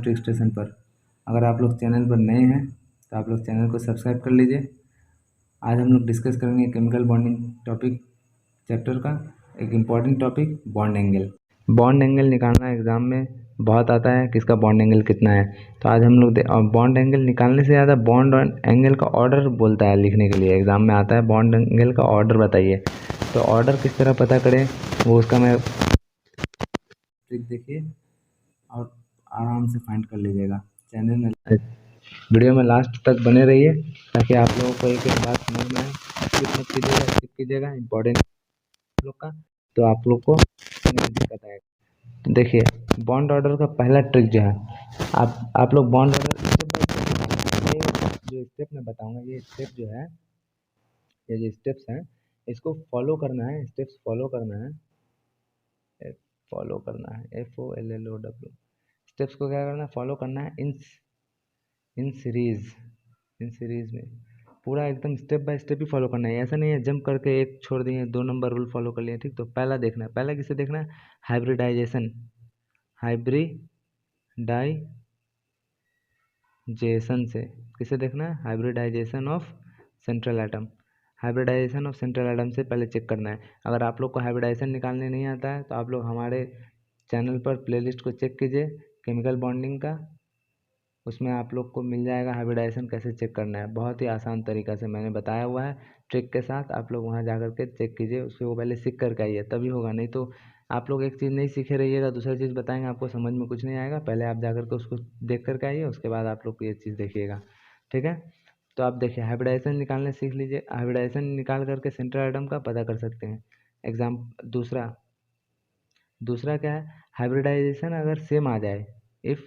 Trick station पर। अगर आप लोग चैनल पर नए हैं तो आप लोग चैनल को सब्सक्राइब कर लीजिए। आज हम लोग डिस्कस करेंगे केमिकल बॉन्डिंग टॉपिक चैप्टर का एक important topic bond angle. Bond angle निकालना एग्जाम में बहुत आता है, किसका बॉन्ड एंगल कितना है। तो आज हम लोग बॉन्ड एंगल निकालने से ज़्यादा बॉन्ड एंगल का ऑर्डर बोलता है लिखने के लिए, एग्जाम में आता है बॉन्ड एंगल का ऑर्डर बताइए। तो ऑर्डर किस तरह पता करें वो उसका मैं ट्रिक देखिए और आराम से फाइंड कर लीजिएगा। चैनल में वीडियो में लास्ट तक बने रहिए ताकि आप लोगों को एक एक बात समझ में आए। स्किप कीजिएगा इंपॉर्टेंट लोग का, तो आप लोग को दिक्कत आएगा। तो देखिए बॉन्ड ऑर्डर का पहला ट्रिक जो है, आप लोग बॉन्ड ऑर्डर जो स्टेप मैं बताऊंगा, ये स्टेप जो है, ये जो स्टेप्स हैं इसको फॉलो करना है, स्टेप्स फॉलो करना है, FOLLOW। स्टेप्स को क्या करना है, फॉलो करना है इन सीरीज में पूरा एकदम step by step he follow करना है। ऐसा नहीं है जंप करके एक छोड़ दिए, 2 नंबर रूल फॉलो कर लिए, ठीक। तो पहला देखना है, पहला किसे देखना है, हाइब्रिडाइजेशन से। किसे देखना है, hybridisation of central atom. Hybridisation of central atom से पहले चेक करना है। अगर आप लोग को हाइब्रिडाइजेशन निकालने नहीं आता है तो आप लोग हमारे चैनल पर प्लेलिस्ट को चेक कीजिए केमिकल बॉन्डिंग का, उसमें आप लोग को मिल जाएगा हाइब्रिडाइजेशन कैसे चेक करना है। बहुत ही आसान तरीका से मैंने बताया हुआ है ट्रिक के साथ, आप लोग वहाँ जा कर के चेक कीजिए, उसको पहले सीख कर के आइए तभी होगा। नहीं तो आप लोग एक चीज़ नहीं सीखे रहिएगा, दूसरी चीज़ बताएंगे आपको समझ में कुछ नहीं आएगा। पहले आप जा कर के उसको देख कर के आइए, उसके बाद आप लोग को ये चीज़ देखिएगा, ठीक है। तो आप देखिए हाइब्रिडाइजेशन निकालने सीख लीजिए। हाइब्रिडाइजेशन निकाल करके सेंट्रल एटम का पता कर सकते हैं। एग्जाम दूसरा क्या है, हाइब्रिडाइजेशन अगर सेम आ जाए, इफ़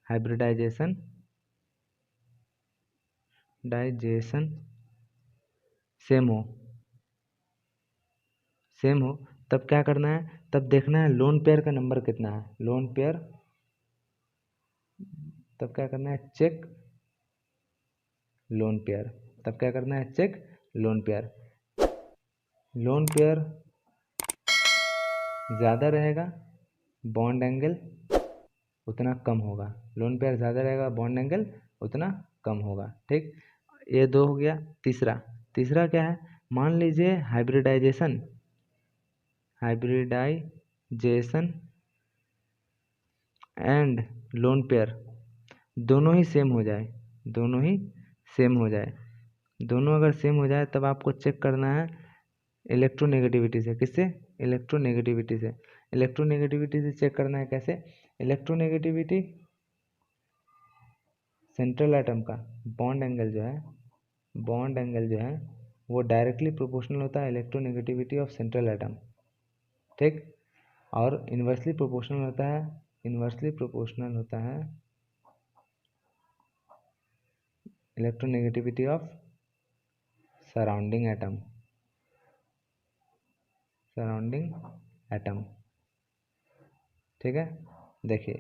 हाइब्रिडाइजेशन सेम हो तब क्या करना है, तब देखना है लोन पेयर का नंबर कितना है, लोन पेयर। तब क्या करना है, चेक लोन पेयर। तब क्या करना है, check lone pair. Lone pair ज़्यादा रहेगा बॉन्ड एंगल उतना कम होगा, लोन पेयर ज़्यादा रहेगा बॉन्ड एंगल उतना कम होगा, ठीक। ये 2 हो गया। तीसरा क्या है, मान लीजिए हाइब्रिडाइजेशन एंड लोन पेयर दोनों ही सेम हो जाए, दोनों अगर सेम हो जाए तब आपको चेक करना है इलेक्ट्रोनेगेटिविटी से। किससे, इलेक्ट्रोनेगेटिविटी से चेक करना है। कैसे, इलेक्ट्रोनेगेटिविटी सेंट्रल एटम का बॉन्ड एंगल जो है वो डायरेक्टली प्रोपोर्शनल होता है इलेक्ट्रोनेगेटिविटी ऑफ सेंट्रल एटम, ठीक। और इन्वर्सली प्रोपोर्शनल होता है इलेक्ट्रोनेगेटिविटी ऑफ सराउंडिंग एटम, ठीक है। देखिए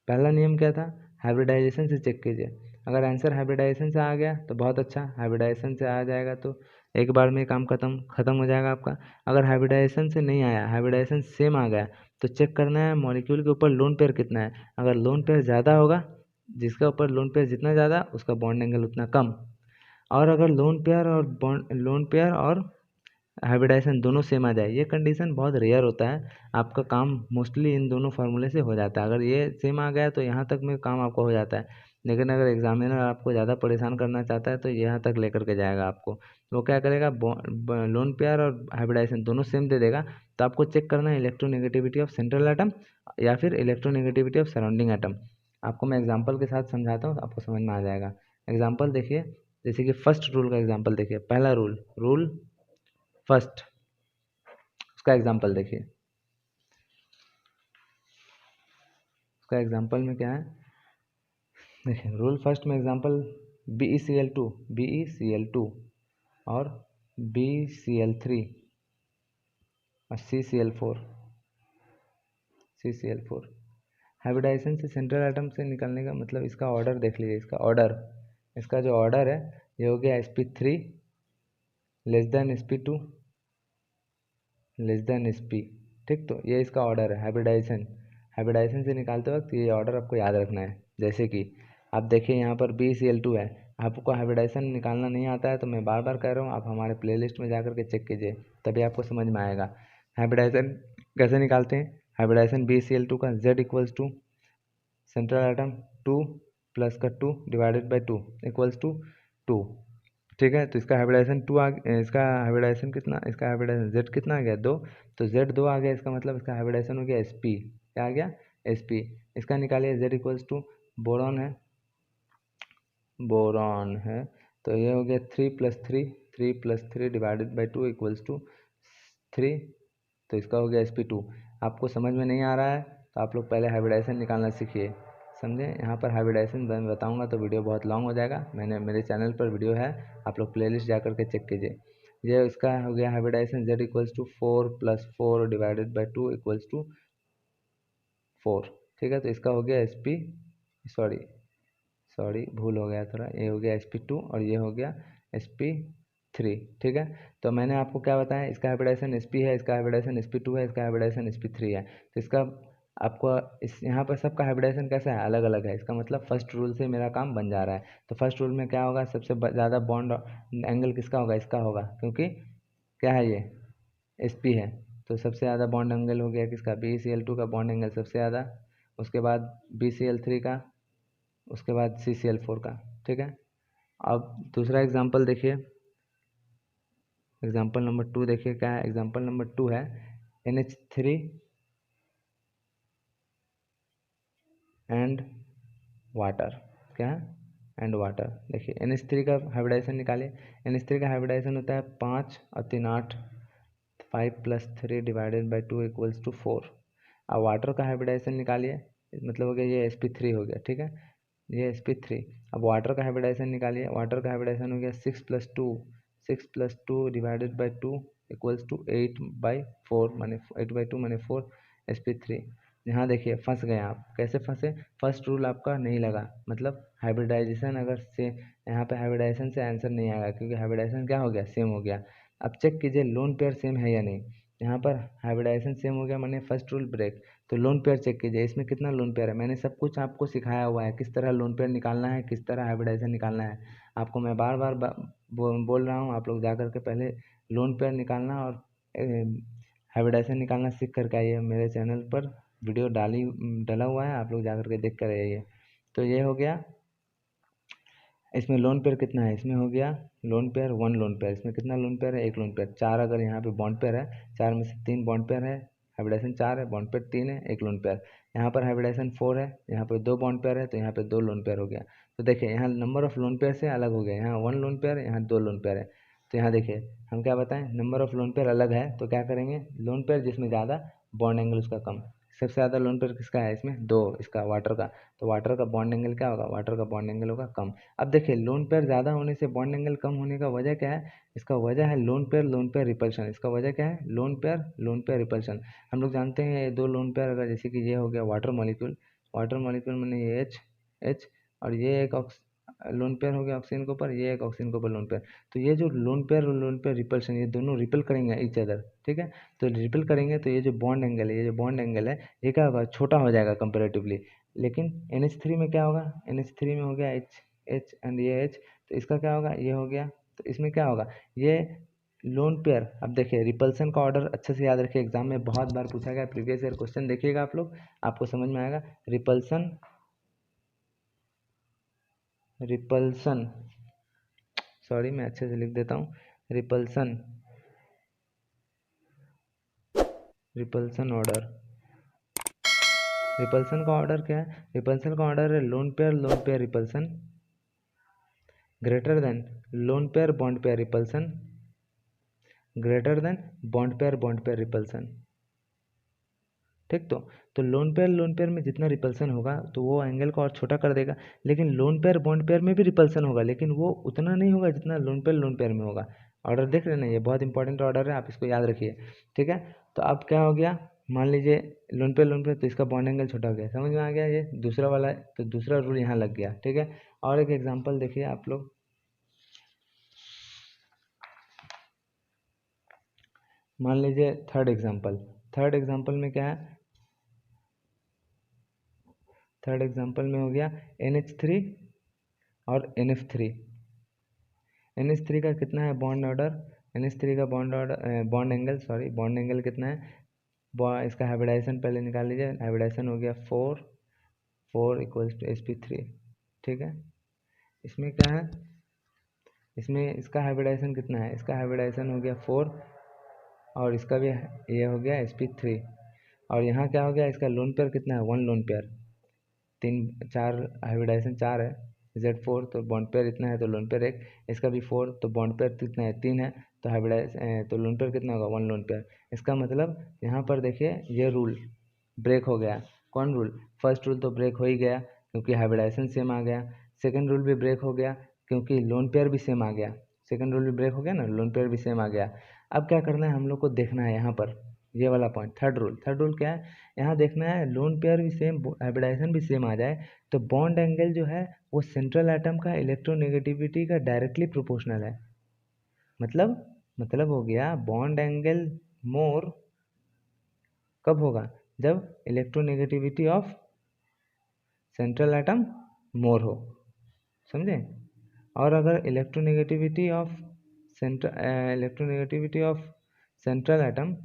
पहला नियम क्या था, हाइब्रिडाइजेशन से चेक कीजिए। अगर आंसर हाइब्रिडाइजेशन से आ गया तो बहुत अच्छा, हाइब्रिडाइजेशन से आ जाएगा तो एक बार में काम खत्म हो जाएगा आपका। अगर हाइब्रिडाइजेशन से नहीं आया, हाइब्रिडाइजेशन सेम आ गया, तो चेक करना है मॉलिक्यूल के ऊपर लोन पेयर कितना है। अगर लोन पेयर ज़्यादा होगा, जिसका ऊपर लोन पेयर जितना ज़्यादा उसका बॉन्ड एंगल उतना कम। और अगर लोन पेयर और हाइब्रिडाइजेशन दोनों सेम आ जाए, ये कंडीशन बहुत रेयर होता है, आपका काम मोस्टली इन दोनों फार्मूले से हो जाता है। अगर ये सेम आ गया तो यहाँ तक में काम आपका हो जाता है। लेकिन अगर एग्जामिनर आपको ज़्यादा परेशान करना चाहता है तो यहाँ तक लेकर के जाएगा आपको। वो क्या करेगा, लोन पेयर और हाइब्रिडाइजेशन दोनों सेम दे देगा, तो आपको चेक करना है इलेक्ट्रोनेगेटिविटी ऑफ सेंट्रल एटम या फिर इलेक्ट्रोनेगेटिविटी ऑफ सराउंडिंग एटम। आपको मैं एग्जाम्पल के साथ समझाता हूँ, आपको समझ में आ जाएगा। एग्जाम्पल देखिए, जैसे कि फर्स्ट रूल का एग्जाम्पल देखिए, पहला रूल फर्स्ट, उसका एग्जाम्पल देखिए। उसका एग्जाम्पल में क्या है, देखिए रूल फर्स्ट में एग्जाम्पल BeCl2 और BCl3 और CCl4। हाइब्रिडाइजेशन से सेंट्रल एटम से निकलने का मतलब इसका ऑर्डर देख लीजिए। इसका जो ऑर्डर है ये हो गया sp3 less than sp2 less than sp, ठीक। तो ये इसका ऑर्डर है हाइब्रिडाइजेशन से निकालते वक्त ये ऑर्डर आपको याद रखना है। जैसे कि आप देखिए यहाँ पर BeCl2 है, आपको हाइब्रिडाइजेशन निकालना नहीं आता है तो मैं बार बार कह रहा हूँ, आप हमारे प्लेलिस्ट में जाकर के चेक कीजिए, तभी आपको समझ में आएगा। हाइब्रिडाइजेशन कैसे निकालते हैं? हाइब्रिडाइजेशन BeCl2 का Z equals to central atom 2 plus का 2 डिवाइडेड बाई 2 इक्वल्स टू 2। ठीक है, तो इसका हाइब्रिडाइजेशन इसका हाइब्रिडाइजेशन कितना, इसका हाइब्रिडाइजेशन Z कितना आ गया 2, तो Z 2 आ गया, इसका मतलब इसका हाइब्रिडाइजेशन हो गया Sp। क्या आ गया? Sp। इसका निकालिए Z इक्वल्स टू बोरॉन है, बोरॉन है, तो ये हो गया 3 + 3 डिवाइडेड बाई 2 इक्वल्स टू 3, तो इसका हो गया Sp2। आपको समझ में नहीं आ रहा है तो आप लोग पहले हाइब्रिडाइजेशन निकालना सीखिए, समझे। यहाँ पर हाइब्रिडाइजेशन मैं बताऊँगा तो वीडियो बहुत लॉन्ग हो जाएगा, मैंने मेरे चैनल पर वीडियो है, आप लोग प्लेलिस्ट जा करके चेक कीजिए। ये इसका हो गया hybridisation Z equals to 4 + 4 divided by 2 equals to 4। ठीक है, तो इसका हो गया Sp, सॉरी भूल हो गया थोड़ा, ये हो गया Sp2 और ये हो गया Sp3। ठीक है, तो मैंने आपको क्या बताया, इसका हाइब्रिडाइजेशन Sp है, इसका हाइब्रिडाइजेशन Sp2 है, इसका हाइब्रिडाइजेशन Sp3 है, तो इसका आपको इस यहाँ पर सबका हाइब्रिडाइजेशन कैसा है, अलग अलग है। इसका मतलब फर्स्ट रूल से मेरा काम बन जा रहा है। तो फर्स्ट रूल में क्या होगा, सबसे ज़्यादा बॉन्ड एंगल किसका होगा, इसका होगा, क्योंकि क्या है ये Sp है, तो सबसे ज़्यादा बॉन्ड एंगल हो गया किसका, BeCl2 का बॉन्ड एंगल सबसे ज़्यादा, उसके बाद BeCl3 का, उसके बाद CCl4 का। ठीक है, अब दूसरा एग्जांपल देखिए, एग्जांपल नंबर 2 देखिए क्या है। एग्जांपल नंबर 2 है NH3 एंड वाटर। क्या है? And water. देखिए NH3 का हाइब्रिडाइजेशन निकालिए। NH3 का हाइब्रिडाइजेशन होता है 5 और 3 8, 5 + 3 डिवाइडेड बाई 2 इक्वल्स टू 4। अब वाटर का हाइब्रिडाइजेशन निकालिए, मतलब हो गया ये Sp3 हो गया। ठीक है, ये Sp3। अब वाटर का हाइब्रिडाइजेशन निकालिए, वाटर का हाइब्रिडाइजेशन हो गया 6 + 2 डिवाइडेड बाई 2 इक्वल्स टू 8/4 माने 8/2 माने 4 Sp3। यहाँ देखिए फंस गए आप, कैसे फंसे, फर्स्ट रूल आपका नहीं लगा, मतलब हाइब्रिडाइजेशन अगर से यहाँ पे हाइब्रिडाइजेशन से आंसर नहीं आएगा, क्योंकि हाइब्रिडाइजेशन क्या हो गया, सेम हो गया। अब चेक कीजिए लोन पेयर सेम है या नहीं। यहाँ पर हाइब्रिडाइजेशन सेम हो गया माने फर्स्ट रूल ब्रेक, तो लोन पेयर चेक कीजिए, इसमें कितना लोन पेयर है, मैंने सब कुछ आपको सिखाया हुआ है, किस तरह लोन पेयर निकालना है, किस तरह हाइब्रिडाइजेशन निकालना है। आपको मैं बार बार बोल रहा हूँ, आप लोग जा कर के पहले लोन पेयर निकालना और हाइब्रिडाइजेशन निकालना सीख करके आइए। मेरे चैनल पर वीडियो डाला हुआ है, आप लोग जा कर के देख कर आइए। तो ये हो गया, इसमें लोन पेयर कितना है, इसमें हो गया लोन पेयर 1 लोन पेयर, इसमें कितना लोन पेयर है, 1 लोन पेयर। 4 अगर यहाँ पे बॉन्ड पेयर है, 4 में से 3 बॉन्ड पेयर है, हाइब्रिडाइजेशन 4 है, बॉन्ड पेयर 3 है, 1 लोन पेयर। यहाँ पर हाइब्रिडाइजेशन 4 है, यहाँ पर 2 बॉन्ड पेयर है, तो यहाँ पे 2 लोन पेयर हो गया। तो देखिए यहाँ नंबर ऑफ लोन पेयर से अलग हो गया, यहाँ 1 लोन पेयर, यहाँ 2 लोन पेयर है। तो यहाँ देखिए हम क्या बताएं, नंबर ऑफ लोन पेयर अलग है, तो क्या करेंगे, लोन पेयर जिसमें ज़्यादा बॉन्ड एंगल उसका कम। सबसे ज़्यादा लोन पेयर किसका है, इसमें 2, इसका वाटर का, तो वाटर का बॉन्ड एंगल क्या होगा, वाटर का बॉन्ड एंगल होगा कम। अब देखिए लोन पेयर ज़्यादा होने से बॉन्ड एंगल कम होने का वजह क्या है, इसका वजह है लोन पेयर रिपल्शन। इसका वजह क्या है, लोन पेयर रिपल्शन। हम लोग जानते हैं ये 2 लोन पेयर अगर, जैसे कि ये हो गया वाटर मॉलिक्यूल मैंने ये H और ये एक लोन पेयर हो गया ऑक्सीजन के ऊपर, ये एक ऑक्सीजन के ऊपर लोन पेयर। तो ये जो लोन पेयर और लोन पेयर रिपल्शन, ये दोनों रिपल करेंगे ईच अदर। ठीक है, तो रिपल करेंगे तो ये जो बॉन्ड एंगल है, ये क्या होगा, छोटा हो जाएगा कंपेरेटिवली। लेकिन NH3 में क्या होगा, NH3 में हो गया H एंड ये H, तो इसका क्या होगा, ये हो गया, तो इसमें क्या होगा, ये लोन पेयर। अब देखिए रिपल्सन का ऑर्डर अच्छे से याद रखिए, एग्जाम में बहुत बार पूछा गया, प्रीवियस ईयर क्वेश्चन देखिएगा आप लोग, आपको समझ में आएगा। रिपल्सन सॉरी मैं अच्छे से लिख देता हूँ, रिपल्सन ऑर्डर। रिपल्सन का ऑर्डर क्या है, रिपल्सन का ऑर्डर है lone pair repulsion greater than lone pair bond pair repulsion greater than bond pair repulsion. ठीक, तो लोन पेयर में जितना रिपल्सन होगा तो वो एंगल को और छोटा कर देगा, लेकिन लोन पेयर बॉन्ड पेयर में भी रिपल्सन होगा, लेकिन वो उतना नहीं होगा जितना लोन पेयर में होगा। ऑर्डर देख रहे ना, ये बहुत इंपॉर्टेंट ऑर्डर है, आप इसको याद रखिए। ठीक है, तो अब क्या हो गया, मान लीजिए लोन पेयर तो इसका बॉन्ड एंगल छोटा हो गया, समझ में आ गया, ये दूसरा वाला है, तो दूसरा रूल यहाँ लग गया। ठीक है, और एक एग्जाम्पल देखिए आप लोग, मान लीजिए थर्ड एग्जाम्पल में क्या है, थर्ड एग्जांपल में हो गया NH3 और NF3। NH3 का कितना है बॉन्ड ऑर्डर, NH3 का बॉन्ड एंगल कितना है, इसका हाइब्रिडाइजेशन पहले निकाल लीजिए। हाइब्रिडाइजेशन हो गया 4 इक्वल्स टू sp3। ठीक है, इसमें क्या है, इसमें इसका हाइब्रिडाइजेशन कितना है, इसका हाइब्रिडाइजेशन हो गया 4 और इसका भी ये हो गया sp3। और यहाँ क्या हो गया, इसका लोन पेयर कितना है, 1 लोन पेयर। 4 हाइब्रिडाइजेशन 4 है, Z4 तो बॉन्ड पेयर इतना है तो लोन पेयर 1, इसका भी 4 तो बॉन्ड पेयर कितना है 3 है तो तो लोन पेयर कितना होगा 1 लोन पेयर। इसका मतलब यहाँ पर देखिए ये रूल ब्रेक हो गया। कौन रूल, फर्स्ट रूल तो ब्रेक हो ही गया क्योंकि हाइब्रिडाइजेशन सेम आ गया। सेकंड रूल भी ब्रेक हो गया क्योंकि लोन पेयर भी सेम आ गया। सेकंड रूल भी ब्रेक हो गया ना, लोन पेयर भी सेम आ गया। अब क्या करना है हम लोग को देखना है यहाँ पर ये वाला पॉइंट, थर्ड रूल क्या है, यहाँ देखना है लोन पेयर भी सेम हाइब्रिडाइजेशन भी सेम आ जाए तो बॉन्ड एंगल जो है वो सेंट्रल एटम का इलेक्ट्रोनेगेटिविटी का डायरेक्टली प्रोपोर्शनल है। मतलब हो गया बॉन्ड एंगल मोर कब होगा, जब इलेक्ट्रोनेगेटिविटी ऑफ सेंट्रल एटम मोर हो, समझे। और अगर इलेक्ट्रोनेगेटिविटी ऑफ सेंट्रल एटम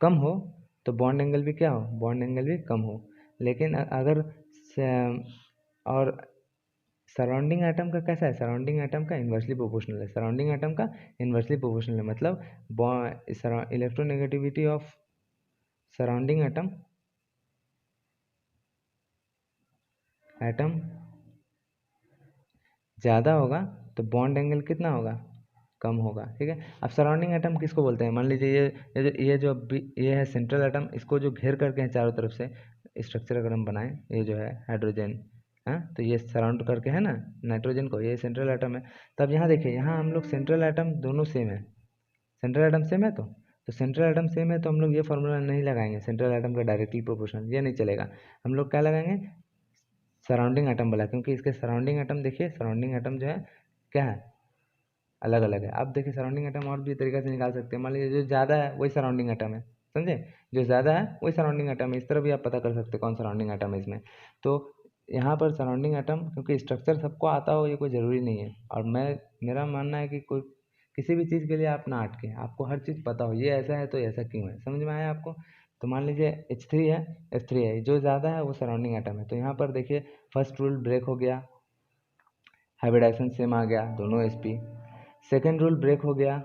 कम हो तो बॉन्ड एंगल भी क्या हो, बॉन्ड एंगल भी कम हो। लेकिन अगर और सराउंडिंग एटम का कैसा है, सराउंडिंग एटम का इन्वर्सली प्रोपोर्शनल है, सराउंडिंग एटम का इन्वर्सली प्रोपोर्शनल है। मतलब इलेक्ट्रोनेगेटिविटी ऑफ सराउंडिंग एटम ज़्यादा होगा तो बॉन्ड एंगल कितना होगा, कम होगा। ठीक है, अब सराउंडिंग एटम किसको बोलते हैं, मान लीजिए ये है सेंट्रल एटम, इसको जो घेर करके हैं चारों तरफ से स्ट्रक्चर अगर हम बनाएं, ये जो है हाइड्रोजन, हाँ तो ये सराउंड करके है ना नाइट्रोजन को, ये सेंट्रल एटम है। तब यहाँ देखिए, यहाँ हम लोग सेंट्रल एटम दोनों सेम है, सेंट्रल एटम सेम है तो सेंट्रल एटम सेम है तो हम लोग ये फार्मूला नहीं लगाएंगे सेंट्रल एटम का डायरेक्टली प्रोपोर्शनल, ये नहीं चलेगा। हम लोग क्या लगाएंगे, सराउंडिंग एटम वाला, क्योंकि इसके सराउंडिंग एटम देखिए, सराउंडिंग एटम जो है क्या है, अलग अलग है। अब देखिए सराउंडिंग एटम और भी तरीके से निकाल सकते हैं। मान लीजिए जो ज़्यादा है वही सराउंडिंग एटम है, समझे, जो ज़्यादा है वही सराउंडिंग एटम है। इस तरह भी आप पता कर सकते हैं कौन सराउंडिंग एटम है इसमें। तो यहाँ पर सराउंडिंग एटम, क्योंकि स्ट्रक्चर सबको आता हो ये कोई ज़रूरी नहीं है, और मेरा मानना है कि कोई किसी भी चीज़ के लिए आप ना अटके, आपको हर चीज़ पता हो, ये ऐसा है तो ऐसा क्यों है, समझ में आया आपको। तो मान लीजिए H3 है, H3 है, जो ज़्यादा है वो सराउंडिंग एटम है। तो यहाँ पर देखिए फर्स्ट रूल ब्रेक हो गया, हाइब्रिडाइजेशन सेम आ गया दोनों sp। सेकेंड रूल ब्रेक हो गया,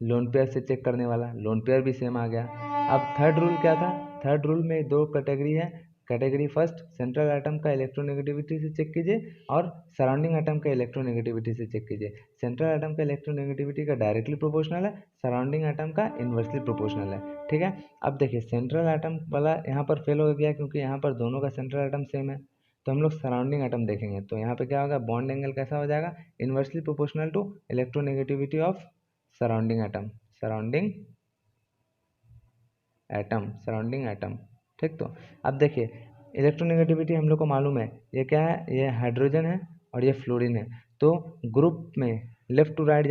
लोन पेयर से चेक करने वाला, लोन पेयर भी सेम आ गया। अब थर्ड रूल क्या था, थर्ड रूल में 2 कैटेगरी है। कैटेगरी फर्स्ट, सेंट्रल एटम का इलेक्ट्रोनेगेटिविटी से चेक कीजिए और सराउंडिंग एटम का इलेक्ट्रोनेगेटिविटी से चेक कीजिए। सेंट्रल एटम का इलेक्ट्रोनेगेटिविटी का डायरेक्टली प्रोपोर्शनल है, सराउंडिंग एटम का इन्वर्सली प्रोपोर्शनल है। ठीक है, अब देखिए सेंट्रल एटम वाला यहाँ पर फेल हो गया क्योंकि यहाँ पर दोनों का सेंट्रल एटम सेम है। तो हम लोग सराउंडिंग एटम देखेंगे, तो यहाँ पे क्या होगा, बॉन्ड एंगल कैसा हो जाएगा, inversely proportional to electronegativity of surrounding atom, surrounding atom. ठीक, तो अब देखिए इलेक्ट्रोनेगेटिविटी हम लोग को मालूम है, ये क्या है, ये हाइड्रोजन है और ये फ्लोरीन है। तो ग्रुप में लेफ्ट टू राइट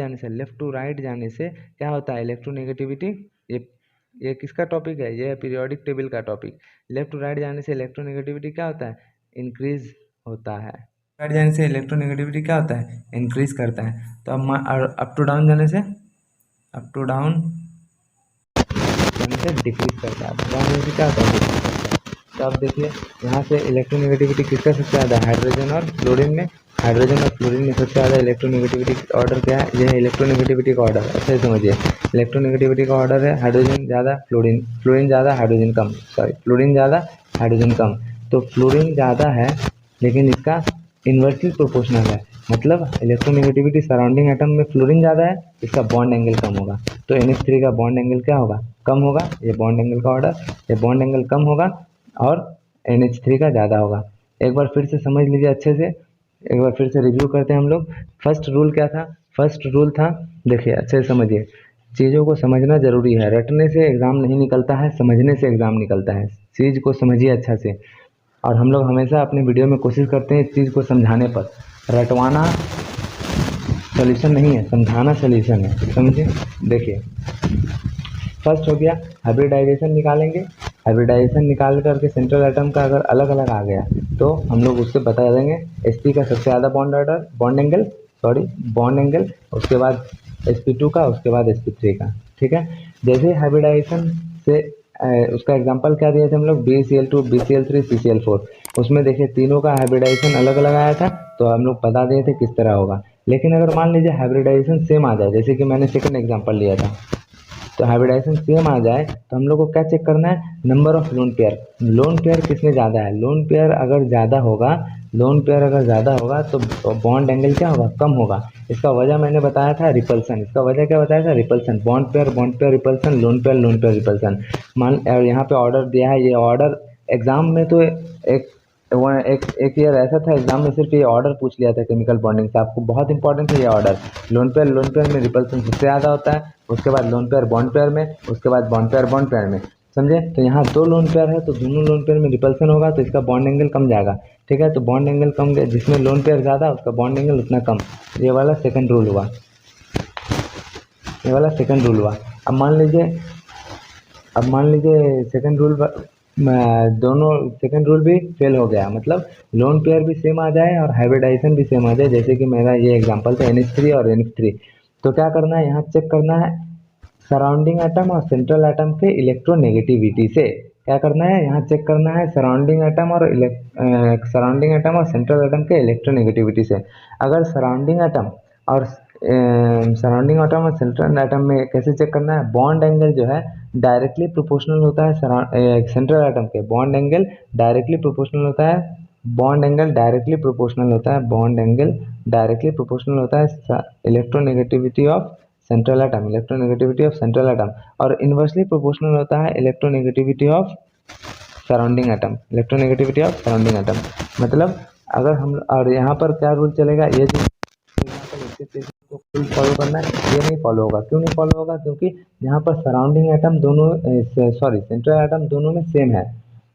जाने से क्या होता है, इलेक्ट्रोनेगेटिविटी, ये किसका टॉपिक है, ये पीरियोडिक टेबल का टॉपिक। लेफ्ट टू राइट जाने से इलेक्ट्रोनेगेटिविटी क्या होता है, इंक्रीज होता है। राइट जाने से इलेक्ट्रोनेगेटिविटी क्या होता है, इंक्रीज करता है। तो अब अप टू डाउन जाने से डिक्रीज करता है, क्या होता है। तो अब देखिए यहाँ से इलेक्ट्रोनेगेटिविटी किसका सबसे ज़्यादा, हाइड्रोजन और फ्लोरीन में, सबसे ज़्यादा इलेक्ट्रोनेगेटिविटी ऑर्डर क्या है, यह है इलेक्ट्रोनेगेटिविटी का ऑर्डर। अच्छे से समझिए, इलेक्ट्रोनेगेटिविटी का ऑर्डर है हाइड्रोजन ज़्यादा, फ्लोरीन ज़्यादा, हाइड्रोजन कम, फ्लोरीन ज़्यादा, हाइड्रोजन कम। तो फ्लोरीन ज़्यादा है लेकिन इसका इन्वर्सली प्रोपोर्शनल है, मतलब इलेक्ट्रोनेगेटिविटी सराउंडिंग एटम में फ्लोरीन ज़्यादा है, इसका बॉन्ड एंगल कम होगा। तो NH3 का बॉन्ड एंगल क्या होगा, कम होगा, ये बॉन्ड एंगल का ऑर्डर, ये बॉन्ड एंगल कम होगा और NH3 का ज़्यादा होगा। एक बार फिर से समझ लीजिए अच्छे से, एक बार फिर से रिव्यू करते हैं हम लोग। फर्स्ट रूल क्या था, फर्स्ट रूल था, देखिए अच्छे से समझिए, चीज़ों को समझना ज़रूरी है, रटने से एग्ज़ाम नहीं निकलता है, समझने से एग्ज़ाम निकलता है। चीज़ को समझिए अच्छा से, और हम लोग हमेशा अपने वीडियो में कोशिश करते हैं इस चीज़ को समझाने पर, रटवाना सॉल्यूशन नहीं है, समझाना सॉल्यूशन है, समझे। देखिए फर्स्ट हो गया हाइब्रिडाइजेशन निकालेंगे, हाइब्रिडाइजेशन निकाल करके सेंट्रल एटम का अगर अलग अलग आ गया तो हम लोग उससे बता देंगे sp का सबसे ज़्यादा बॉन्ड एंगल, उसके बाद sp2 का, उसके बाद sp3 का। ठीक है, जैसे हाइब्रिडाइजेशन से उसका एग्जांपल क्या दिए थे हम लोग, BeCl2 BeCl3 CCl4, उसमें देखिए तीनों का हाइब्रिडाइजेशन अलग अलग आया था, तो हम लोग बता दिए थे किस तरह होगा। लेकिन अगर मान लीजिए हाइब्रिडाइजेशन सेम आ जाए, जैसे कि मैंने सेकंड एग्जांपल लिया था, तो हाइब्रिडाइजेशन सेम आ जाए तो हम लोग को क्या चेक करना है, number of loan pair. Lone pair किसमें ज़्यादा है, लोन पेयर अगर ज़्यादा होगा, लोन पेयर अगर ज़्यादा होगा तो बॉन्ड एंगल क्या होगा, कम होगा। इसका वजह मैंने बताया था रिपल्सन, इसका वजह क्या बताया था, repulsion. Bond pair repulsion, lone pair repulsion. मान और यहाँ पे ऑर्डर दिया है, ये ऑर्डर एग्जाम में तो एक ईयर ऐसा था, एग्जाम में सिर्फ ये ऑर्डर पूछ लिया था केमिकल बॉन्डिंग से, आपको बहुत इंपॉर्टेंट है ये ऑर्डर। लोन पेयर में रिपल्सन सबसे ज़्यादा होता है, उसके बाद लोन पेयर बॉन्ड पेयर में, उसके बाद बॉन्ड पेयर में। समझे, तो यहाँ दो लोन पेयर है तो दोनों लोन पेयर में रिपल्सन होगा तो इसका बॉन्ड एंगल कम जाएगा। ठीक है, तो बॉन्ड एंगल कम, जिसमें लोन पेयर ज़्यादा उसका बॉन्ड एंगल उतना कम। ये वाला सेकंड रूल हुआ, ये वाला सेकंड रूल हुआ। अब मान लीजिए सेकंड रूल दोनों सेकंड रूल भी फेल हो गया, मतलब लोन पेयर भी सेम आ जाए और हाइब्रिडाइजेशन भी सेम आ जाए। जैसे कि मेरा ये एग्जांपल था NH3 और NH3, तो क्या करना है, यहाँ चेक करना है सराउंडिंग एटम और सेंट्रल एटम के इलेक्ट्रोनेगेटिविटी से। क्या करना है, यहाँ चेक करना है सराउंडिंग एटम और सेंट्रल एटम के इलेक्ट्रोनेगेटिविटी से। अगर सराउंडिंग एटम और सेंट्रल एटम में कैसे चेक करना है, बॉन्ड एंगल जो है डायरेक्टली प्रोपोर्शनल होता है सेंट्रल एटम के, बॉन्ड एंगल डायरेक्टली प्रोपोर्शनल होता है, बॉन्ड एंगल डायरेक्टली प्रोपोर्शनल होता है, बॉन्ड एंगल डायरेक्टली प्रोपोर्शनल होता है इलेक्ट्रोनेगेटिविटी ऑफ सेंट्रल एटम, और इन्वर्सली प्रोपोर्शनल होता है इलेक्ट्रोनेगेटिविटी ऑफ सराउंडिंग एटम। मतलब अगर हम, और यहाँ पर क्या रूल चलेगा, ये चीज को फुल फॉलो करना है, ये नहीं फॉलो होगा। क्यों नहीं फॉलो होगा, क्योंकि यहाँ पर सराउंडिंग एटम दोनों सेंट्रल एटम दोनों में सेम है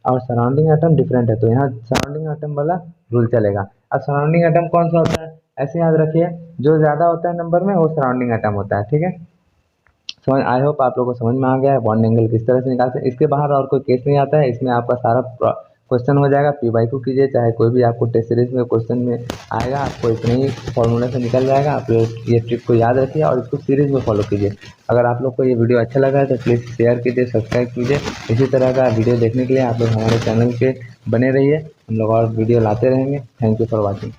और सराउंडिंग एटम डिफरेंट है, तो यहाँ सराउंडिंग एटम वाला रूल चलेगा। अब सराउंडिंग एटम कौन सा होता है, ऐसे याद रखिए, जो ज़्यादा होता है नंबर में वो सराउंडिंग एटम होता है। ठीक है, समझ, आई होप आप लोगों को समझ में आ गया है बॉन्ड एंगल किस तरह से निकालते हैं। इसके बाहर और कोई केस नहीं आता है, इसमें आपका सारा क्वेश्चन हो जाएगा। PYQ कीजिए, चाहे कोई भी आपको टेस्ट सीरीज में क्वेश्चन में आएगा, आपको इतने ही फॉर्मूला से निकल जाएगा। आप लोग ये ट्रिक को याद रखिए और इसको सीरीज में फॉलो कीजिए। अगर आप लोग को ये वीडियो अच्छा लगा है तो प्लीज़ शेयर कीजिए, सब्सक्राइब कीजिए। इसी तरह का वीडियो देखने के लिए आप लोग हमारे चैनल के बने रहिए, हम लोग और वीडियो लाते रहेंगे। Thank you for watching.